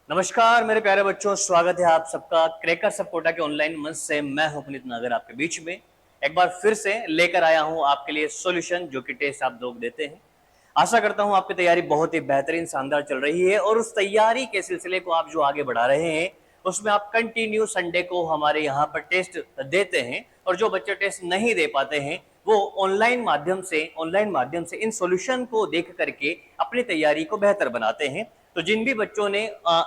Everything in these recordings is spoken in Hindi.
नमस्कार मेरे प्यारे बच्चों, स्वागत है आप सबका क्रैकर सब कोटा के ऑनलाइन मंच से। मैं हूं पुनीत नागर आपके बीच में एक बार फिर से लेकर आया हूं आपके लिए सॉल्यूशन, जो कि टेस्ट आप लोग देते हैं। आशा करता हूं आपकी तैयारी बहुत ही बेहतरीन शानदार चल रही है और उस तैयारी के सिलसिले को आप जो आगे बढ़ा रहे हैं उसमें आप कंटिन्यू संडे को हमारे यहाँ पर टेस्ट देते हैं। और जो बच्चे टेस्ट नहीं दे पाते हैं वो ऑनलाइन माध्यम से इन सॉल्यूशन को देख करके अपनी तैयारी को बेहतर बनाते हैं। तो जिन भी बच्चों ने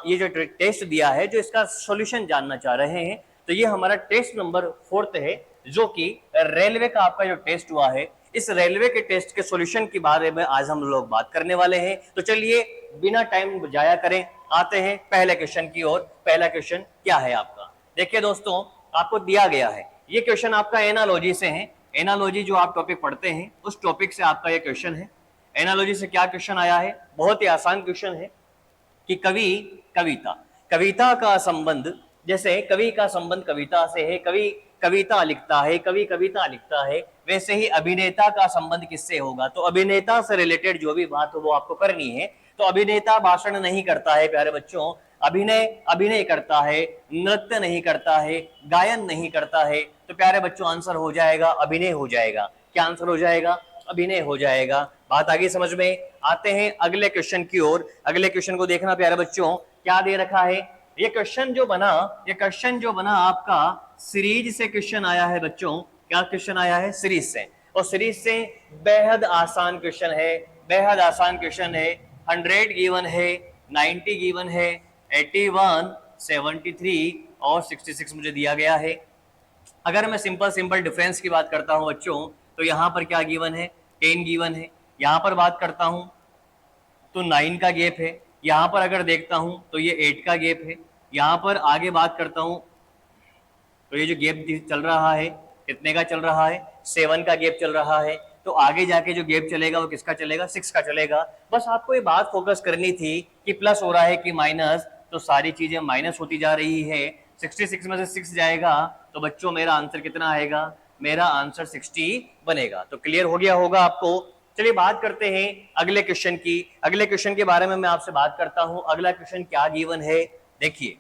ये जो टेस्ट दिया है, जो इसका सॉल्यूशन जानना चाह रहे हैं, तो ये हमारा टेस्ट नंबर 4 है, जो कि रेलवे का आपका जो टेस्ट हुआ है, इस रेलवे के टेस्ट के सॉल्यूशन के बारे में आज हम लोग बात करने वाले हैं। तो चलिए बिना टाइम जाया करें, आते हैं पहले क्वेश्चन की ओर। पहला क्वेश्चन क्या है आपका, देखिए दोस्तों, आपको दिया गया है ये क्वेश्चन आपका एनालॉजी से है। एनालॉजी जो आप टॉपिक पढ़ते हैं उस टॉपिक से आपका ये क्वेश्चन है। एनालॉजी से क्या क्वेश्चन आया है, बहुत ही आसान क्वेश्चन है कि कवि कविता कविता का संबंध, जैसे कवि का संबंध कविता से है, कवि कविता लिखता है, कवि कविता लिखता है, वैसे ही अभिनेता का संबंध किससे होगा। तो अभिनेता से रिलेटेड जो भी बात हो वो आपको करनी है। तो अभिनेता भाषण नहीं करता है प्यारे बच्चों, अभिनय अभिनय करता है, नृत्य नहीं करता है, गायन नहीं करता है। तो प्यारे बच्चों आंसर हो जाएगा अभिनय हो जाएगा। क्या आंसर हो जाएगा? अभिनय हो जाएगा। बात आगे समझ में। आते हैं अगले क्वेश्चन की ओर। अगले क्वेश्चन को देखना प्यारे बच्चों, क्या दे रखा है। ये क्वेश्चन जो बना आपका सीरीज से क्वेश्चन आया है बच्चों। क्या क्वेश्चन आया है? सीरीज से। और सीरीज से बेहद आसान क्वेश्चन है, बेहद आसान क्वेश्चन है। 100 गिवन है, 90 गिवन है, 81, 73 और 66 मुझे दिया गया है। अगर मैं सिंपल डिफरेंस की बात करता हूं बच्चों, तो यहां पर क्या गिवन है? 10 गिवन है। यहां पर बात करता हूं तो 9 का गैप है। यहां पर अगर देखता हूं तो ये 8 का गैप है। यहां पर आगे बात करता हूं तो ये जो गैप चल रहा है, कितने का चल रहा है? 7 का गैप चल रहा है। तो आगे जाके जो गैप चलेगा वो किसका चलेगा? 6 का चलेगा। बस आपको ये बात फोकस करनी थी कि प्लस हो रहा है कि माइनस, तो सारी चीजें माइनस होती जा रही है। 66 में से 6 जाएगा तो बच्चों मेरा आंसर कितना आएगा? मेरा आंसर 60 बनेगा। तो क्लियर हो गया होगा आपको। चलिए बात करते हैं अगले क्वेश्चन की। अगले क्वेश्चन के बारे में मैं आपसे बात करता हूं। अगला क्वेश्चन क्या गिवन है, देखिए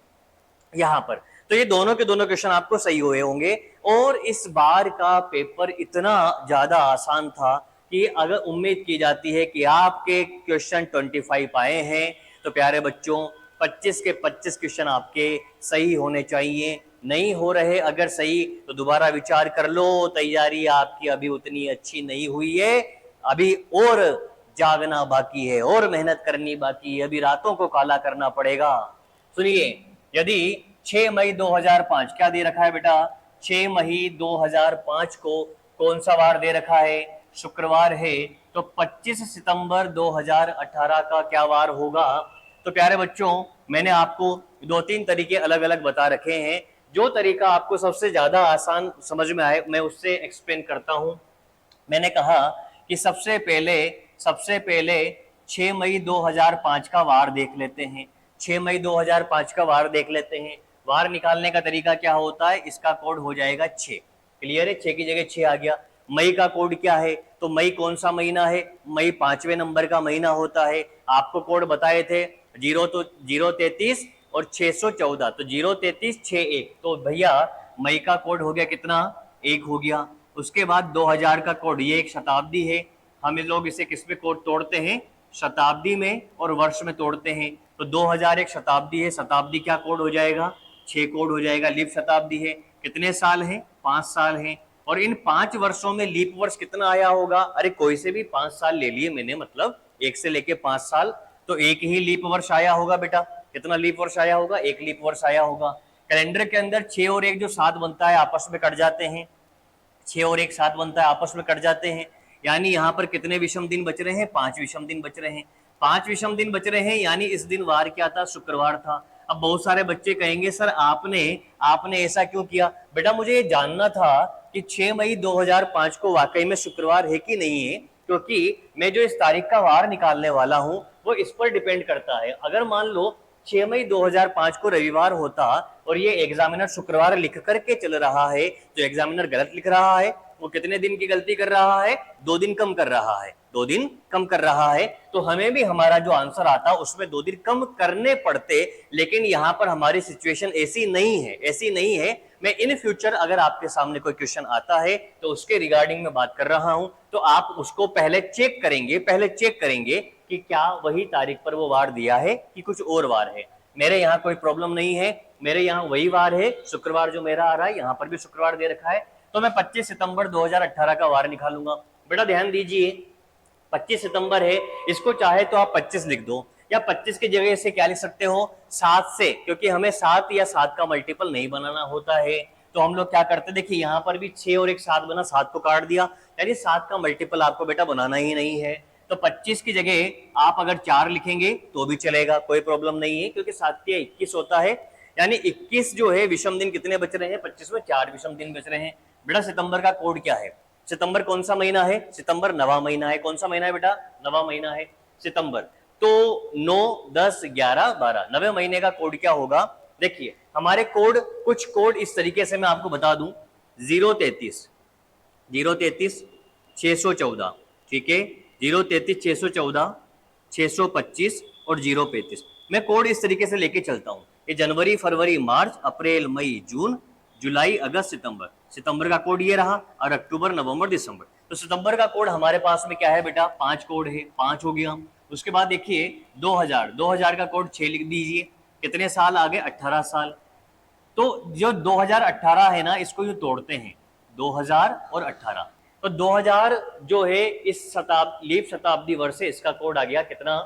यहां पर। तो ये दोनों के दोनों क्वेश्चन आपको सही हुए होंगे। और इस बार का पेपर इतना ज्यादा आसान था कि अगर उम्मीद की जाती है कि आपके क्वेश्चन 25 आए हैं, तो प्यारे बच्चों 25 के 25 क्वेश्चन आपके सही होने चाहिए। नहीं हो रहे अगर सही, तो दोबारा विचार कर लो, तैयारी आपकी अभी उतनी अच्छी नहीं हुई है। अभी और जागना बाकी है, और मेहनत करनी बाकी है, अभी रातों को काला करना पड़ेगा। सुनिए, यदि 6 मई 2005, क्या दे रखा है बेटा? 6 मई 2005 को कौन सा वार दे रखा है? शुक्रवार है। तो 25 सितंबर 2018 का क्या वार होगा? तो प्यारे बच्चों मैंने आपको 2-3 तरीके अलग अलग बता रखे हैं। जो तरीका आपको सबसे ज्यादा आसान समझ में आए मैं उससे एक्सप्लेन करता हूं। मैंने कहा कि सबसे पहले 6 मई 2005 का वार देख लेते हैं। 6 मई 2005 का वार देख लेते हैं। वार निकालने का तरीका क्या होता है? इसका कोड हो जाएगा 6। क्लियर है? 6 की जगह 6 आ गया। मई का कोड क्या है? तो मई कौन सा महीना है? मई 5वें नंबर का महीना होता है। आपको कोड बताए थे 033 और 614, तो 03361। तो भैया मई का कोड हो गया कितना? 1 हो गया। उसके बाद 2000 का कोड, ये एक शताब्दी है। हम लोग इसे किस में कोड तोड़ते हैं? शताब्दी में और वर्ष में तोड़ते हैं। तो 2000 एक शताब्दी है, शताब्दी क्या कोड हो जाएगा? 6 कोड हो जाएगा। लीप शताब्दी है। कितने साल हैं? 5 साल हैं। और इन 5 वर्षों में लीप वर्ष कितना आया होगा? अरे कोई से भी 5 साल ले लिए मैंने, मतलब 1 से लेके 5 साल, तो एक ही लीप वर्ष आया होगा बेटा। कितना लीप वर्ष आया होगा? 1 लीप वर्ष आया होगा। कैलेंडर के अंदर 6 और 1 जो 7 बनता है आपस में कट जाते हैं। 6 और 1 7 बनता है, आपस में कट जाते हैं। यानी यहाँ पर कितने विषम दिन बच रहे हैं? 5 विषम दिन बच रहे हैं। 5 विषम दिन बच रहे हैं, यानी इस दिन वार क्या था? शुक्रवार था। अब बहुत सारे बच्चे कहेंगे सर आपने आपने ऐसा क्यों किया? बेटा मुझे ये जानना था कि 6 मई 2005 को वाकई में शुक्रवार है कि नहीं है, क्योंकि मैं जो इस तारीख का वार निकालने वाला हूं वो इस पर डिपेंड करता है। अगर मान लो 6 मई 2005 को रविवार होता और ये एग्जामिनर शुक्रवार लिख करके चल रहा है, तो एग्जामिनर गलत लिख रहा है। वो कितने दिन की गलती कर रहा है? 2 दिन कम कर रहा है, 2 दिन कम कर रहा है। तो हमें भी हमारा जो आंसर आता उसमें 2 दिन कम करने पड़ते, लेकिन यहां पर हमारी सिचुएशन ऐसी नहीं है, ऐसी नहीं है। मैं इन फ्यूचर अगर आपके सामने कोई क्वेश्चन आता है तो उसके रिगार्डिंग में बात कर रहा हूं, तो आप उसको पहले चेक करेंगे कि क्या वही तारीख पर वो वार दिया है कि कुछ और वार है। मेरे यहाँ कोई प्रॉब्लम नहीं है, मेरे यहाँ वही वार है, शुक्रवार जो मेरा आ रहा है, यहाँ पर भी शुक्रवार दे रखा है, तो मैं 25 सितंबर 2018 का वार निकालूंगा। बेटा ध्यान दीजिए, 25 सितंबर है, इसको चाहे तो आप 25 लिख दो, या 25 की जगह से क्या लिख सकते हो? 7 से, क्योंकि हमें 7 या 7 का मल्टीपल नहीं बनाना होता है, तो हम लोग क्या करते, देखिए यहाँ पर भी 6 और एक 7 बना, 7 को काट दिया, यानी 7 का मल्टीपल आपको बेटा बनाना ही नहीं है। तो 25 की जगह आप अगर 4 लिखेंगे तो भी चलेगा, कोई प्रॉब्लम नहीं है, क्योंकि 7 के 21 होता है, यानी 21 जो है विषम दिन कितने बच रहे हैं? 25 में 4 विषम दिन बच रहे हैं। बेटा सितंबर का कोड क्या है? सितंबर कौन सा महीना है? सितंबर नवा महीना है। कौन सा महीना है बेटा? नवा महीना है सितंबर। तो 9, 10, 11, 12 नवे महीने का कोड क्या होगा? देखिए हमारे कोड, कुछ कोड इस तरीके से मैं आपको बता दूं, 033 614, ठीक है, 033 614, 625 और 035। मैं कोड इस तरीके से लेके चलता हूं, ये जनवरी, फरवरी, मार्च, अप्रैल, मई, जून, जुलाई, अगस्त, सितंबर। सितंबर का कोड ये रहा, और अक्टूबर, नवंबर, दिसंबर। तो सितंबर का कोड हमारे पास में क्या है बेटा? 5 कोड है, 5 हो गया। उसके बाद देखिए 2000 का कोड 6 लिख दीजिए। कितने साल आगे? 18 साल। तो जो 2018 है ना, इसको जो तोड़ते हैं 2000 और 18, तो 2000 जो है इस लीप शताब्दी वर्ष से, इसका कोड आ गया कितना?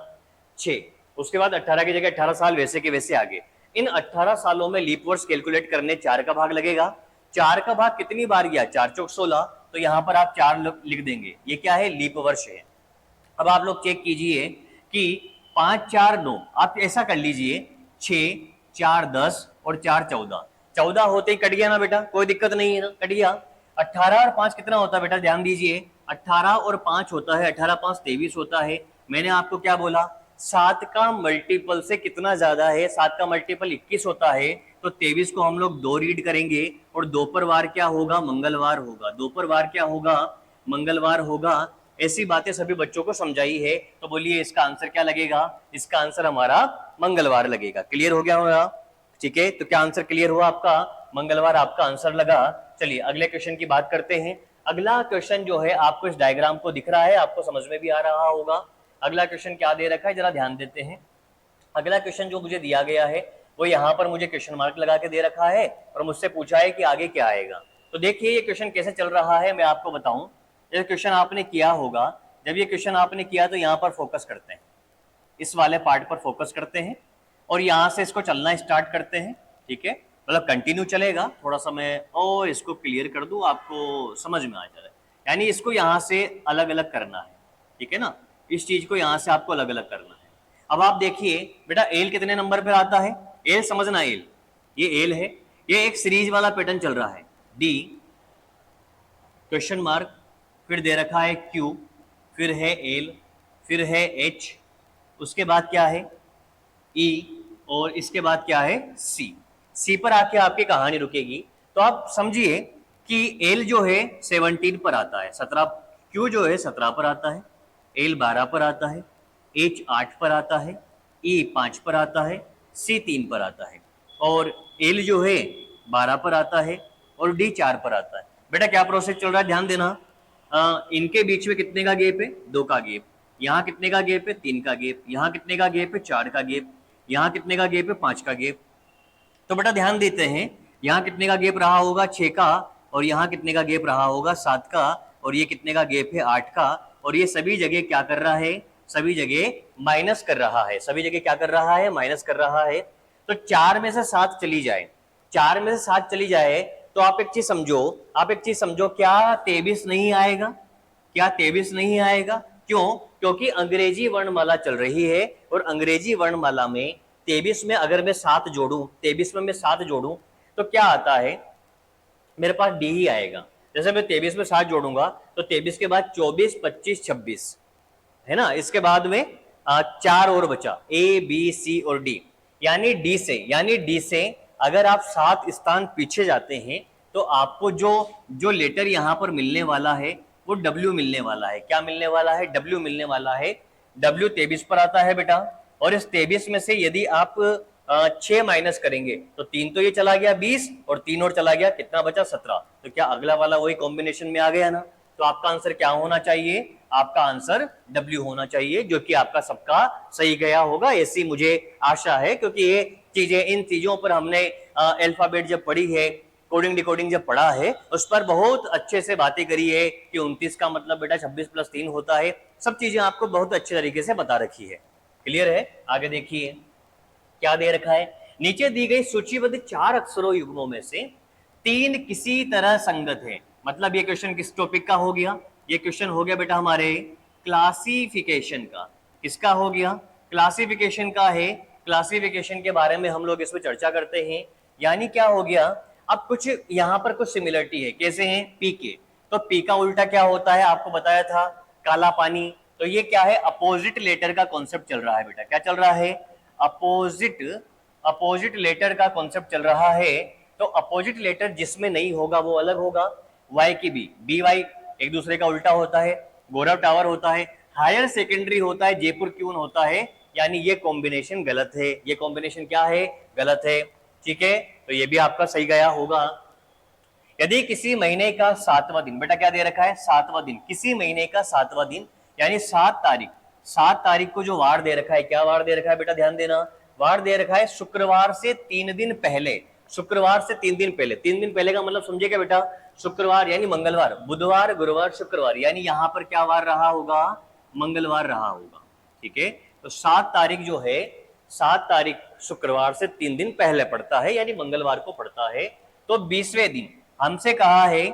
6। उसके बाद 18 की जगह 18 साल वैसे के वैसे आगे। इन 18 सालों में लीप वर्ष कैलकुलेट करने 4 का भाग लगेगा। 4 का भाग कितनी बार गया? 4 चौक 16, तो यहां पर आप 4 लिख देंगे, ये क्या है? लीप वर्ष है। अब आप लोग चेक कीजिए कि 5, 4, 9, आप ऐसा कर लीजिए, 6, 4, 10 और 4, 14, 14 होते ही कट गया ना बेटा, कोई दिक्कत नहीं है ना, कट गया। 18 और 5 कितना होता है बेटा? ध्यान दीजिए, 18 और 5 होता है, 18, 5, 23 होता है। मैंने आपको क्या बोला? 7 का मल्टीपल से कितना ज्यादा है? 7 का मल्टीपल 21 होता है, तो 23 को हम लोग 2 रीड करेंगे, और दोपहर वार क्या होगा? मंगलवार होगा। दोपहर वार क्या होगा? मंगलवार होगा। ऐसी बातें सभी बच्चों को समझाई है, तो बोलिए इसका आंसर क्या लगेगा? इसका आंसर हमारा मंगलवार लगेगा। क्लियर हो गया होगा? ठीक है, तो क्या आंसर क्लियर हुआ आपका? मंगलवार आपका आंसर लगा। चलिए अगले क्वेश्चन की बात करते हैं। अगला क्वेश्चन जो है, आपको इस डायग्राम को दिख रहा है, आपको समझ में भी आ रहा होगा। अगला क्वेश्चन क्या दे रखा है, जरा ध्यान देते हैं। अगला क्वेश्चन जो मुझे दिया गया है, वो यहाँ पर मुझे क्वेश्चन मार्क लगा के दे रखा है, और मुझसे पूछा है कि आगे क्या आएगा। तो देखिए ये क्वेश्चन कैसे चल रहा है, मैं आपको बताऊं। ये क्वेश्चन आपने किया होगा, जब ये क्वेश्चन आपने किया तो यहाँ पर फोकस करते हैं, इस वाले पार्ट पर फोकस करते हैं, और यहाँ से इसको चलना स्टार्ट करते हैं। ठीक है, मतलब कंटिन्यू चलेगा। थोड़ा सा मैं और इसको क्लियर कर दूं, आपको समझ में आ जाए। यानी इसको यहाँ से अलग अलग करना है, ठीक है ना, इस चीज को यहाँ से आपको अलग अलग करना है। अब आप देखिए बेटा, एल कितने नंबर पर आता है? एल समझना, एल, ये एल है, ये एक सीरीज वाला पैटर्न चल रहा है। डी क्वेश्चन मार्क, फिर दे रखा है क्यू, फिर है एल, फिर है एच, उसके बाद क्या है? ई, और इसके बाद क्या है? सी। सी पर आके आपकी कहानी रुकेगी। तो आप समझिए कि एल जो है 17 पर आता है, 17, क्यू जो है 17 पर आता है, एल 12 पर आता है, एच 8 पर आता है, ई 5 पर आता है, सी 3 पर आता है, और एल जो है 12 पर आता है, और डी 4 पर आता है। बेटा क्या प्रोसेस चल रहा है, ध्यान देना। इनके बीच में कितने का गैप है? 2 का गैप। यहाँ कितने का गैप है? 3 का गैप। यहाँ कितने का गैप है? 4 का गैप। यहाँ कितने का गैप है? 5 का गैप। तो बेटा ध्यान देते हैं, यहाँ कितने का गैप रहा होगा? 6 का, और यहाँ कितने का गैप रहा होगा? 7 का, और ये कितने का गैप है? 8 का, और ये सभी जगह क्या कर रहा है? सभी जगह माइनस कर रहा है। सभी जगह क्या कर रहा है? माइनस कर रहा है। तो 4 में से 7 चली जाए, 4 में से 7 चली जाए, तो आप एक चीज समझो, क्या 23 नहीं आएगा? क्या 23 नहीं आएगा? क्यों? क्योंकि अंग्रेजी वर्णमाला चल रही है, और अंग्रेजी वर्णमाला में 23 में अगर मैं 7 जोड़ूं, 23 में मैं 7 जोड़ूं, तो क्या आता है? मेरे पास डी ही आएगा। जैसे मैं 23 में 7 जोड़ूंगा, तो 23 के बाद 24, 25, 26 है ना, इसके बाद में 4 और बचा, ए, बी, सी और डी। यानी डी से अगर आप 7 स्थान पीछे जाते हैं, तो आपको जो जो लेटर यहाँ पर मिलने वाला है वो W मिलने वाला है। क्या मिलने वाला है? W मिलने वाला है। W 23 पर आता है बेटा, और इस 23 में से यदि आप 6 माइनस करेंगे तो 3 तो ये चला गया 20, और 3 और चला गया, कितना बचा? 17। तो क्या अगला वाला वही कॉम्बिनेशन में आ गया ना? तो आपका आंसर क्या होना चाहिए? आपका आंसर W होना चाहिए, जो कि आपका सबका सही गया होगा, ऐसी मुझे आशा है, क्योंकि ये चीजें, इन चीजों पर हमने अल्फाबेट जब पढ़ी है, कोडिंग डिकोडिंग जब पढ़ा है, उस पर बहुत अच्छे से बातें करी है कि 29 का मतलब बेटा 26 प्लस 3 होता है। सब चीजें आपको बहुत अच्छे तरीके से बता रखी है। क्लियर है? आगे देखिए क्या दे रखा है। नीचे दी गई सूचीबद्ध 4 अक्षरों युग्मों में से 3 किसी तरह संगत है। मतलब ये क्वेश्चन किस टॉपिक का हो गया? ये क्वेश्चन हो गया बेटा हमारे क्लासिफिकेशन का। किसका हो गया? क्लासिफिकेशन का है। क्लासिफिकेशन के बारे में हम लोग इसमें चर्चा करते हैं। यानी क्या हो गया? अब कुछ यहाँ पर कुछ सिमिलरिटी है। कैसे हैं? पी के, तो पी का उल्टा क्या होता है? आपको बताया था, काला पानी। तो ये क्या है? अपोजिट लेटर का कॉन्सेप्ट चल रहा है बेटा। क्या चल रहा है? अपोजिट लेटर का कॉन्सेप्ट चल रहा है। तो अपोजिट लेटर जिसमें नहीं होगा वो अलग होगा। वाई की बी वाई एक दूसरे का उल्टा होता है। गौरव टावर होता है, हायर सेकेंडरी होता है, जयपुर क्यून होता है। यानी ये कॉम्बिनेशन गलत है। ये कॉम्बिनेशन क्या है? गलत है। ठीक है, तो ये भी आपका सही गया होगा। यदि किसी महीने का 7वां दिन, बेटा क्या दे रखा है? 7वां दिन। किसी महीने का 7वां दिन यानी 7 तारीख को जो वार दे रखा है, क्या वार दे रखा है बेटा? ध्यान देना, वार दे रखा है शुक्रवार से 3 दिन पहले। शुक्रवार से 3 दिन पहले। 3 दिन पहले का मतलब समझिएगा बेटा, शुक्रवार यानी मंगलवार, बुधवार, गुरुवार, शुक्रवार, यानी यहां पर क्या वार रहा होगा? मंगलवार रहा होगा। ठीक है, तो 7 तारीख जो है, 7 तारीख शुक्रवार से 3 दिन पहले पड़ता है, यानी मंगलवार को पड़ता है। तो 20वें दिन हमसे कहा है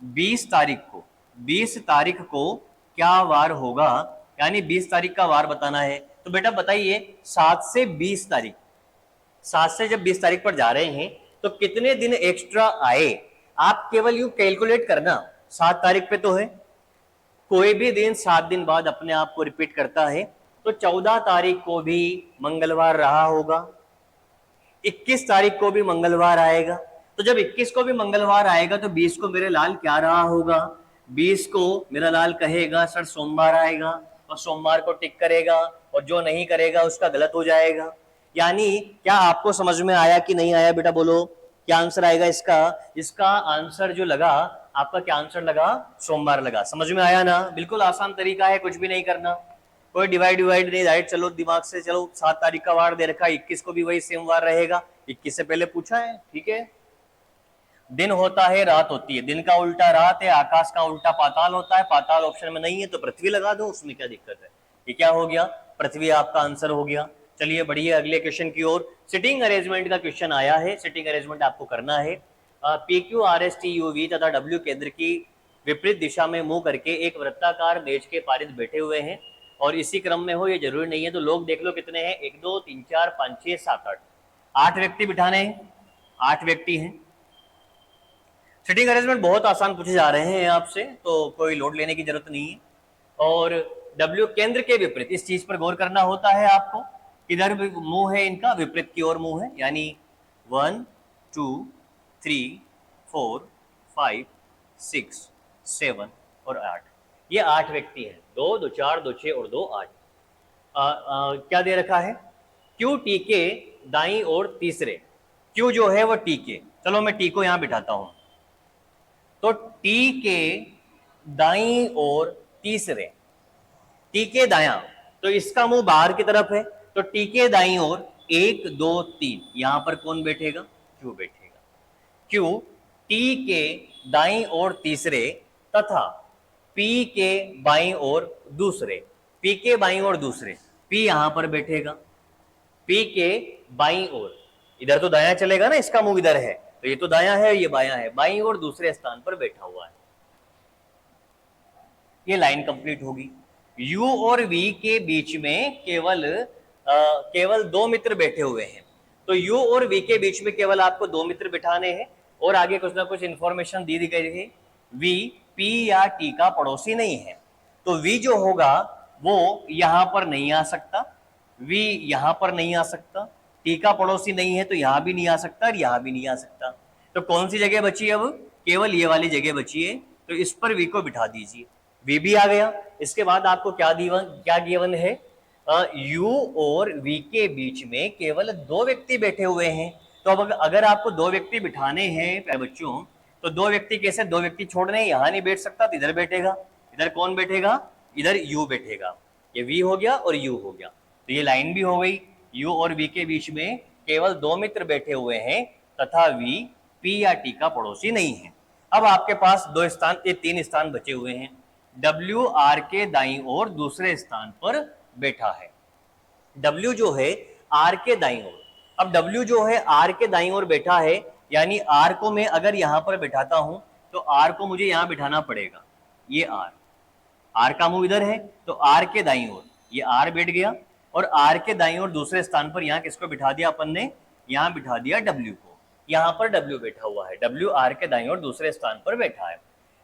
20 तारीख को, 20 तारीख को क्या वार होगा? यानी 20 तारीख का वार बताना है। तो बेटा बताइए, 7 से 20 तारीख, 7 से जब 20 तारीख पर जा रहे हैं तो कितने दिन एक्स्ट्रा आए? आप केवल यूं कैलकुलेट करना। 7 तारीख पे तो है, कोई भी दिन 7 दिन बाद अपने आप को रिपीट करता है, तो 14 तारीख को भी मंगलवार रहा होगा, 21 तारीख को भी मंगलवार आएगा। तो जब 21 को भी मंगलवार आएगा तो 20 को मेरे लाल क्या रहा होगा? 20 को मेरा लाल कहेगा सर सोमवार आएगा, और सोमवार को टिक करेगा, और जो नहीं करेगा उसका गलत हो जाएगा। यानी क्या आपको समझ में आया कि नहीं आया बेटा? बोलो क्या आंसर आएगा इसका? इसका आंसर जो लगा आपका, क्या आंसर लगा? सोमवार लगा। समझ में आया ना? बिल्कुल आसान तरीका है, कुछ भी नहीं करना, कोई डिवाइड नहीं, डायरेक्ट चलो दिमाग से। चलो 7 तारीख का वार दे रखा है, 21 को भी वही सेम वार रहेगा। 21 से पहले पूछा है, ठीक है। दिन होता है, रात होती है, दिन का उल्टा रात है, आकाश का उल्टा पाताल होता है। पाताल ऑप्शन में नहीं है तो पृथ्वी लगा दो, उसमें क्या दिक्कत है? ये क्या हो गया? पृथ्वी आपका आंसर हो गया। चलिए बढ़िए अगले क्वेश्चन की ओर। सिटिंग अरेंजमेंट का क्वेश्चन आया है। सिटिंग अरेंजमेंट आपको करना है। P Q R S T U V तथा डब्ल्यू केंद्र की विपरीत दिशा में मुंह करके एक वृत्ताकार मेज के पारित बैठे हुए हैं, और इसी क्रम में हो ये जरूरी नहीं है। तो लोग देख लो कितने हैं, 1 2 3 4 5 6 7 8, 8 व्यक्ति बिठाने हैं, 8 व्यक्ति हैं। सिटिंग अरेंजमेंट बहुत आसान पूछे जा रहे हैं आपसे, तो कोई लोड लेने की जरूरत नहीं है। और डब्ल्यू केंद्र के विपरीत, इस चीज पर गौर करना होता है आपको। इधर मुंह है इनका, विपरीत की ओर मुंह है, यानी 1 2 3 4 5 6 7 और 8, ये 8 व्यक्ति हैं। 2 2 4 2 6 और 2 8। क्या दे रखा है? क्यू टी के दाई और तीसरे। क्यू जो है वो टी के, चलो मैं टी को यहां बिठाता हूं। तो टी के दाई और तीसरे, टी के दाया, तो इसका मुंह बाहर की तरफ है, तो टी के दाई और 1 2 3, यहां पर कौन बैठेगा? क्यू बैठेगा। क्यू टी के दाई और तीसरे तथा पी के बाई और दूसरे। पी के बाई और दूसरे, पी यहां पर बैठेगा, पी के बाई और, इधर तो दाया चलेगा ना, इसका मुंह इधर है, तो ये तो दाया है, ये बाया है, बाई और दूसरे स्थान पर बैठा हुआ है। ये लाइन कंप्लीट होगी। U और V के बीच में केवल 2 मित्र बैठे हुए हैं, तो U और V के बीच में केवल आपको 2 मित्र बिठाने हैं, और आगे कुछ ना कुछ इंफॉर्मेशन दी गई है। V P या T का पड़ोसी नहीं है, तो V जो होगा वो यहां पर नहीं आ सकता, V यहां पर नहीं आ सकता, T का पड़ोसी नहीं है तो यहां भी नहीं आ सकता और यहां भी नहीं आ सकता। तो कौन सी जगह बची है अब? केवल ये वाली जगह बची है, तो इस पर v को बिठा दीजिए। v भी आ गया। इसके बाद आपको क्या गिवन है? u और v के बीच में केवल दो व्यक्ति बैठे हुए हैं। तो अब अगर आपको दो व्यक्ति बिठाने हैं बच्चों, तो दो व्यक्ति कैसे? दो व्यक्ति छोड़ने हैं, यहां नहीं बैठ सकता तो इधर बैठेगा। इधर कौन बैठेगा? इधर u बैठेगा। ये v हो गया और u हो गया, तो ये लाइन भी हो गई। u और v के बीच में केवल दो मित्र बैठे हुए हैं तथा v p या t का पड़ोसी नहीं है। अब आपके पास दो स्थान, ये तीन स्थान बचे हुए हैं। w r के दाईं ओर दूसरे स्थान पर बैठा है। w जो है r के दाईं ओर, अब w जो है r के दाईं ओर बैठा है, यानी r को मैं अगर यहां पर बिठाता हूं तो r को मुझे यहां बिठाना पड़ेगा। ये r का मुंह इधर है, तो r के दाईं ओर ये r बैठ गया, और r के दाईं ओर दूसरे स्थान पर यहां किसको बिठा दिया अपन ने? यहां बिठा दिया w को। यहां पर w बैठा हुआ है, w r के दाईं ओर दूसरे स्थान पर बैठा है।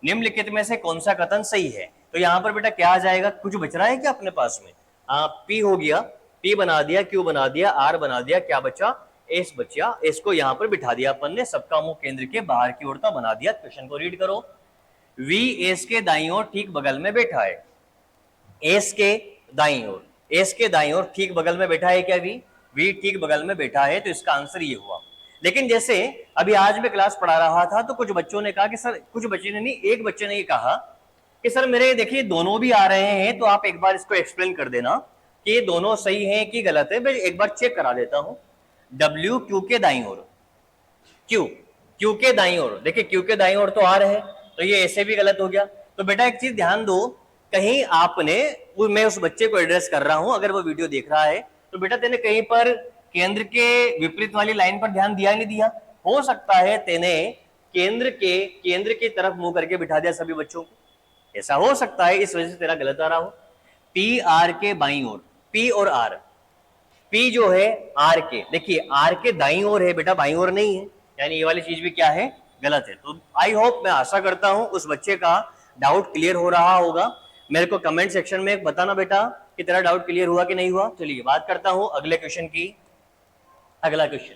निम्नलिखित में से कौन सा कथन सही है? तो यहां पर बेटा क्या आ जाएगा? कुछ बच रहा है क्या अपने पास में? p हो गया, p बना दिया, q बना दिया, r बना दिया, क्या बचा? s बचा। s को यहां पर बिठा दिया अपन ने, सबका मुंह केंद्र के बाहर की ओर का बना दिया। क्वेश्चन को रीड करो। v s के दाईं ओर ठीक बगल में बैठा है। s के दाईं ओर, s के दाईं ओर ठीक बगल में बैठा है क्या v? v ठीक बगल में बैठा है, तो इसका आंसर ये हुआ। लेकिन जैसे अभी आज मैं क्लास पढ़ा रहा था तो कुछ बच्चों ने कहा कि सर, कुछ बच्चे ने नहीं, एक बच्चे ने ये कहा कि सर मेरे देखिए दोनों भी आ रहे हैं, तो आप एक बार इसको एक्सप्लेन कर देना कि ये दोनों सही हैं कि गलत है। मैं एक बार चेक करा देता हूं। W Q के दाईं ओर, Q के दाईं ओर, देखिए Q के दाईं ओर तो R है, तो ये ऐसे भी गलत हो गया। तो बेटा एक चीज ध्यान दो, कहीं आपने, मैं उस बच्चे को एड्रेस कर रहा हूं, अगर वो वीडियो देख रहा है तो बेटा तेने कहीं पर केंद्र के विपरीत वाली लाइन पर ध्यान दिया नहीं दिया? हो सकता है तेने केंद्र की तरफ मुंह करके बिठा दिया सभी बच्चों को, ऐसा हो सकता है, इस वजह से तेरा गलत आ रहा हो। पी आर के बाईं ओर, पी और आर, पी जो है आर के, देखिए आर के दाईं ओर है बेटा, बाईं ओर नहीं है, यानी ये वाली चीज भी क्या है? गलत है। तो आई होप, मैं आशा करता हूं उस बच्चे का डाउट क्लियर हो रहा होगा। मेरे को कमेंट सेक्शन में बताना बेटा कि तेरा डाउट क्लियर हुआ कि नहीं हुआ। चलिए बात करता हूं अगले क्वेश्चन की। अगला क्वेश्चन,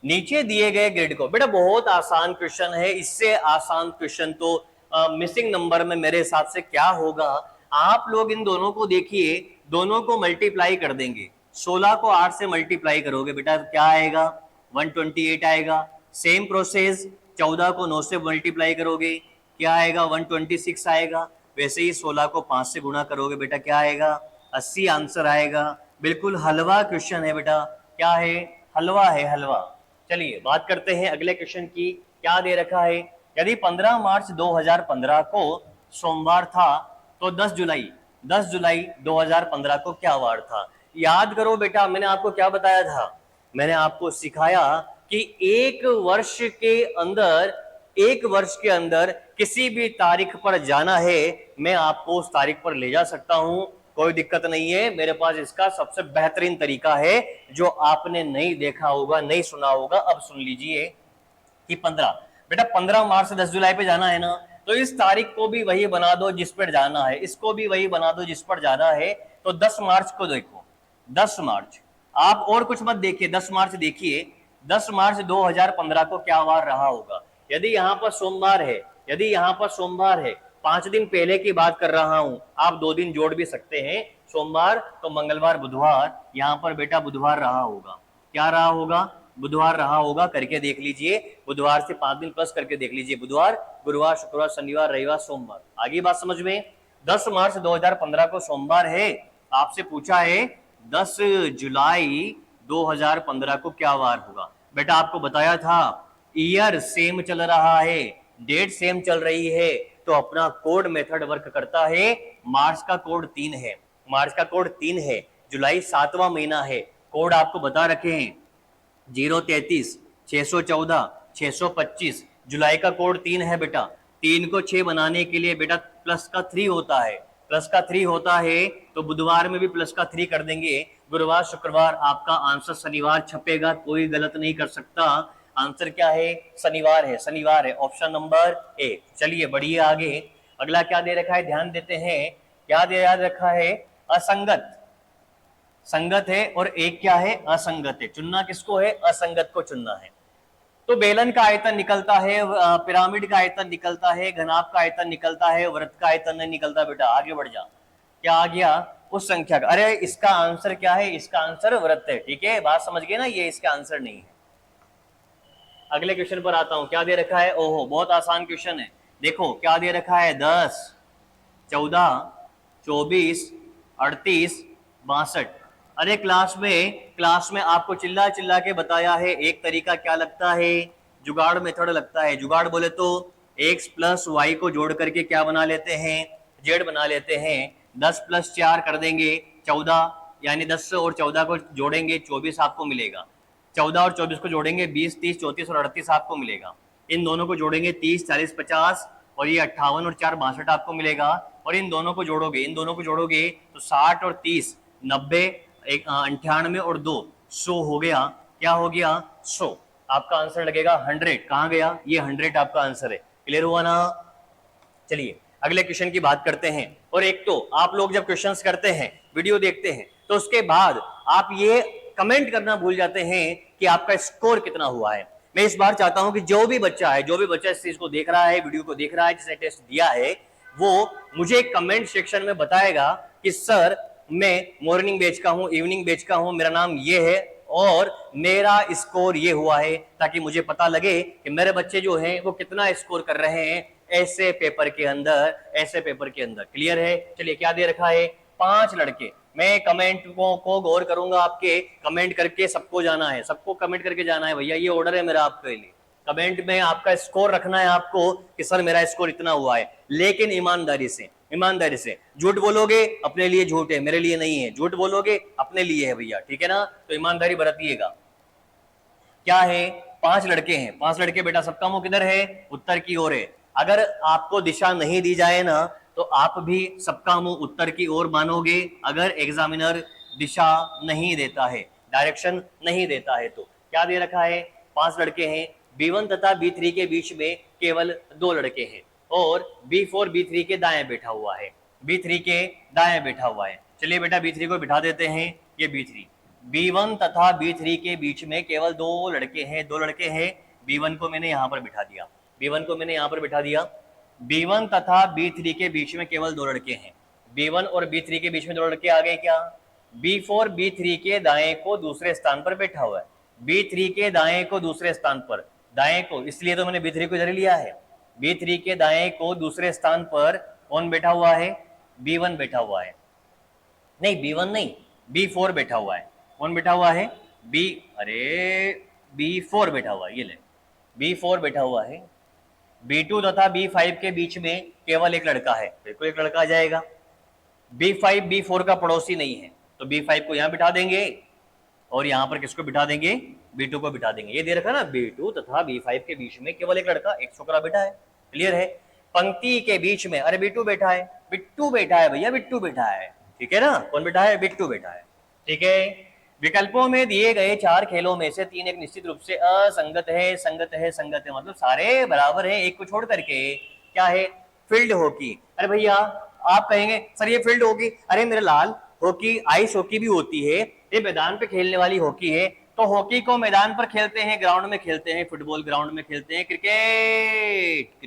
नीचे दिए गए ग्रिड को, बेटा बहुत आसान क्वेश्चन है, इससे आसान क्वेश्चन तो मिसिंग नंबर में मेरे हिसाब से क्या होगा? आप लोग इन दोनों को देखिए, दोनों को मल्टीप्लाई कर देंगे। 16 को 8 से मल्टीप्लाई करोगे बेटा तो क्या आएगा? 128 आएगा। सेम प्रोसेस 14 को 9 से मल्टीप्लाई करोगे, क्या आएगा? 126 आएगा। वैसे ही 16 को 5 से गुणा करोगे बेटा, क्या आएगा? 80 आंसर आएगा। बिल्कुल हलवा क्वेश्चन है बेटा, क्या है? हलवा है, हलवा। चलिए बात करते हैं अगले क्वेश्चन की। क्या दे रखा है? यदि 15 मार्च 2015 को सोमवार था तो 10 जुलाई 2015 को क्या वार था? याद करो बेटा, मैंने आपको क्या बताया था? मैंने आपको सिखाया कि एक वर्ष के अंदर किसी भी तारीख पर जाना है, मैं आपको उस तारीख पर ले जा सकता हूं, कोई दिक्कत नहीं है। मेरे पास इसका सबसे बेहतरीन तरीका है जो आपने नहीं देखा होगा, नहीं सुना होगा। अब सुन लीजिए कि 15 बेटा 15 मार्च से 10 जुलाई पे जाना है ना, तो इस तारीख को भी वही बना दो जिस पर जाना है, इसको भी वही बना दो जिस पर जाना है। तो 10 मार्च को देखो, 10 मार्च, आप और कुछ मत देखिए, 10 मार्च देखिए। 10 मार्च 2015 को क्या वार रहा होगा? यदि यहाँ पर सोमवार है, 5 दिन पहले की बात कर रहा हूं, आप 2 दिन जोड़ भी सकते हैं, सोमवार तो मंगलवार बुधवार, यहां पर बेटा बुधवार रहा होगा। क्या रहा होगा? बुधवार रहा होगा। करके देख लीजिए, बुधवार से 5 दिन प्लस करके देख लीजिए, बुधवार, गुरुवार, शुक्रवार, शनिवार, रविवार, सोमवार। आगे बात समझ में? 10 मार्च 2015 को सोमवार है, आपसे पूछा है 10 जुलाई 2015 को क्या वार होगा? बेटा आपको बताया था ईयर सेम चल रहा है, डेट सेम चल रही है, तो अपना कोड मेथड वर्क करता है। मार्च का कोड 3 है, जुलाई 7वां महीना है, कोड आपको बता रखे हैं 033, 614, 625। जुलाई का कोड 3 है बेटा। 3 को 6 बनाने के लिए बेटा प्लस का 3 होता है, तो बुधवार में भी प्लस का 3 कर देंगे। गुरुवार, शुक्रवार, आपका आंसर शनिवार छपेगा, कोई गलत नहीं कर सकता। आंसर क्या है? शनिवार है, ऑप्शन नंबर ए। चलिए बढ़िए आगे। अगला क्या दे रखा है? ध्यान देते हैं, क्या दे याद रखा है? संगत है, और एक क्या है? असंगत है। चुनना किसको है? असंगत को चुनना है। तो बेलन का आयतन निकलता है, पिरामिड का आयतन निकलता है, घनाभ का आयतन निकलता है, वृत्त का आयतन नहीं निकलता। बेटा आगे बढ़ जा, क्या आ गया? उस संख्या का। अरे इसका आंसर क्या है? इसका आंसर वृत्त है। ठीक है, बात समझ गए ना, ये इसका आंसर नहीं है। अगले क्वेश्चन पर आता हूं, क्या दे रखा है? ओहो बहुत आसान क्वेश्चन है। देखो क्या दे रखा है, 10, 14, 24, 38, 62। अरे क्लास में आपको चिल्ला चिल्ला के बताया है, एक तरीका क्या लगता है, जुगाड़ मेथड लगता है। जुगाड़ बोले तो x प्लस वाई को जोड़ करके क्या बना लेते हैं, जेड बना लेते हैं। 10 प्लस 4 कर देंगे 14, यानी 10 और 14 को जोड़ेंगे 24 आपको मिलेगा। 14 और 24 को जोड़ेंगे 20, 30, 34 और 38 आपको मिलेगा। इन दोनों को जोड़ेंगे 30, 40, 50 और ये 58 और 4 62 आपको मिलेगा। और इन दोनों को जोड़ोगे तो 60 और 30 90, 98 और 2 100 हो गया। क्या हो गया? 100। आपका आंसर लगेगा 100। कहां गया? ये 100 आपका आंसर है। क्लियर हुआ ना? चलिए अगले क्वेश्चन की बात करते हैं। और एक तो आप लोग जब क्वेश्चंस करते हैं, वीडियो देखते हैं, तो उसके बाद आप ये कमेंट करना भूल जाते हैं कि आपका स्कोर कितना हुआ है। मैं इस बार चाहता हूं कि जो भी बच्चा इस चीज को देख रहा है, वीडियो को देख रहा है, जिसने टेस्ट दिया है, वो मुझे कमेंट सेक्शन में बताएगा कि सर मैं मॉर्निंग बैच का हूं, इवनिंग बैच का हूं, मेरा नाम ये है और मेरा स्कोर ये हुआ है, ताकि मुझे पता लगे कि मेरे बच्चे जो हैं वो कितना स्कोर कर रहे हैं ऐसे पेपर के अंदर। क्लियर है? चलिए क्या दे रखा है, 5 लड़के। मैं कमेंट को गौर करूंगा, आपके कमेंट करके सबको जाना है, सबको कमेंट करके जाना है भैया, ये ऑर्डर है मेरा आपके लिए। कमेंट में आपका स्कोर रखना है आपको कि सर मेरा स्कोर इतना हुआ है, लेकिन ईमानदारी से। झूठ बोलोगे अपने लिए झूठ है, मेरे लिए नहीं है। झूठ बोलोगे अपने लिए है भैया, ठीक है ना? तो ईमानदारी बरतिएगा। क्या है? 5 लड़के हैं, 5 लड़के। बेटा सबका मुंह किधर है? उत्तर की ओर है। अगर आपको दिशा नहीं दी जाए ना, तो आप भी सबका मुंह उत्तर की ओर मानोगे, अगर एग्जामिनर दिशा नहीं देता है, डायरेक्शन नहीं देता है। तो क्या दे रखा है? 5 लड़के हैं। B1 तथा B3 के बीच में केवल 2 लड़के हैं और B4 B3 के दाएं बैठा हुआ है। चलिए बेटा B3 को बिठा देते हैं। ये B3, B1 तथा B3 के बीच में केवल 2 लड़के हैं। B1 को मैंने यहाँ पर बिठा दिया। B1 तथा B3 के बीच में केवल 2 लड़के हैं। B1 और B3 के बीच में 2 लड़के आ गए क्या? B4 B3 के दाएं को दूसरे स्थान पर बैठा हुआ है। B3 के दाएं को दूसरे स्थान पर, दाएं को इसलिए तो मैंने B3 को इधर लिया है। B3 के दाएं को दूसरे स्थान पर कौन बैठा हुआ है? B1 बैठा हुआ है। नहीं B1 नहीं, B4 बैठा हुआ है। कौन बैठा हुआ है? B4 बैठा हुआ है। ये ले, B4 बैठा हुआ है। B2 तथा B5 के बीच में केवल एक लड़का है, बिल्कुल एक लड़का आ जाएगा। B5 B4 का पड़ोसी नहीं है, तो B5 को यहां बिठा देंगे और यहां पर किसको बिठा देंगे? B2 को बिठा देंगे। ये दे रखा ना, B2 तथा B5 के बीच में केवल एक लड़का, एक छोकरा बैठा है। क्लियर है? पंक्ति के बीच में, अरे बिट्टू बैठा है भैया, बिट्टू बैठा है। ठीक है ना? कौन बैठा है? बिट्टू बैठा है। ठीक है। विकल्पों में दिए गए 4 खेलों में से 3 एक निश्चित रूप से असंगत है, संगत है, मतलब सारे बराबर है, एक को छोड़ करके। क्या है? Field hockey. अरे भैया आप कहेंगे सर ये फील्ड हॉकी, अरे मेरे लाल हॉकी आइस हॉकी भी होती है, ये मैदान पे खेलने वाली हॉकी है। तो हॉकी को मैदान पर खेलते हैं, ग्राउंड में खेलते हैं, फुटबॉल ग्राउंड में खेलते हैं, क्रिकेट।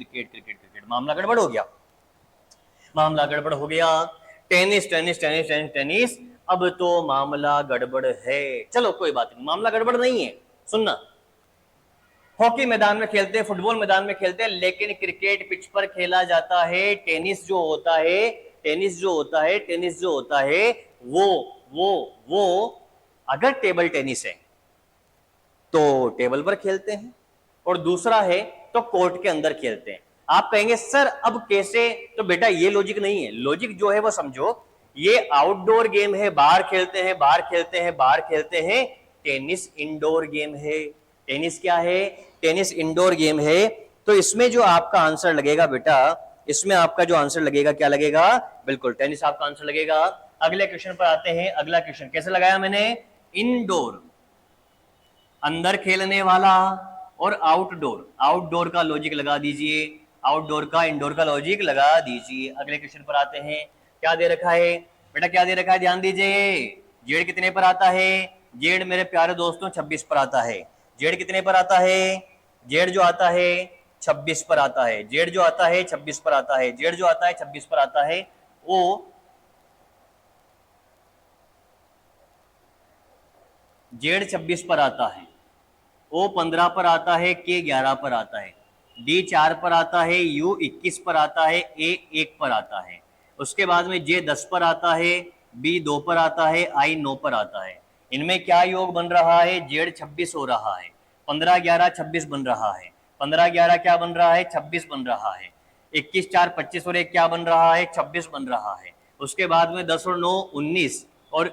मामला गड़बड़ हो गया। टेनिस। अब तो मामला गड़बड़ है। चलो कोई बात नहीं, मामला गड़बड़ नहीं है। सुनना, हॉकी मैदान में खेलते हैं, फुटबॉल मैदान में खेलते हैं, लेकिन क्रिकेट पिच पर खेला जाता है। टेनिस जो होता है वो अगर टेबल टेनिस है तो टेबल पर खेलते हैं, और दूसरा है तो कोर्ट के अंदर खेलते हैं। आप कहेंगे सर अब कैसे? तो बेटा ये लॉजिक नहीं है। लॉजिक जो है वो समझो, ये आउटडोर गेम है, बाहर खेलते हैं। टेनिस इंडोर गेम है। टेनिस क्या है? टेनिस इंडोर गेम है। तो इसमें जो आपका आंसर लगेगा बेटा, इसमें आपका जो आंसर लगेगा क्या लगेगा? बिल्कुल टेनिस आपका आंसर लगेगा। अगले क्वेश्चन पर आते हैं। अगला क्वेश्चन कैसे लगाया मैंने? इंडोर अंदर खेलने वाला और आउटडोर का लॉजिक लगा दीजिए, आउटडोर का इंडोर का लॉजिक लगा दीजिए। अगले क्वेश्चन पर आते हैं। क्या दे रखा है बेटा? क्या दे रखा है? ध्यान दीजिए। जेड कितने पर आता है? जेड मेरे प्यारे दोस्तों 26 पर आता है। जेड कितने पर आता है? जेड जो आता है 26 पर आता है, जेड जो आता है 26 पर आता है, जेड जो आता है 26 पर आता है, वो जेड 26 पर आता है, ओ 15 पर आता है, के 11 पर आता है, डी 4 पर आता है, यू 21 पर आता है, ए 1 पर आता है, उसके बाद में जे 10 पर आता है, बी 2 पर आता है, आई 9 पर आता है। इनमें क्या योग बन रहा है? जेड 26 हो रहा है, 15 11 26 बन रहा है, 15 11 क्या बन रहा है? 26 बन रहा है, 21 4 25 और 1 क्या बन रहा है? 26 बन रहा है। उसके बाद में 10 और 9 19 और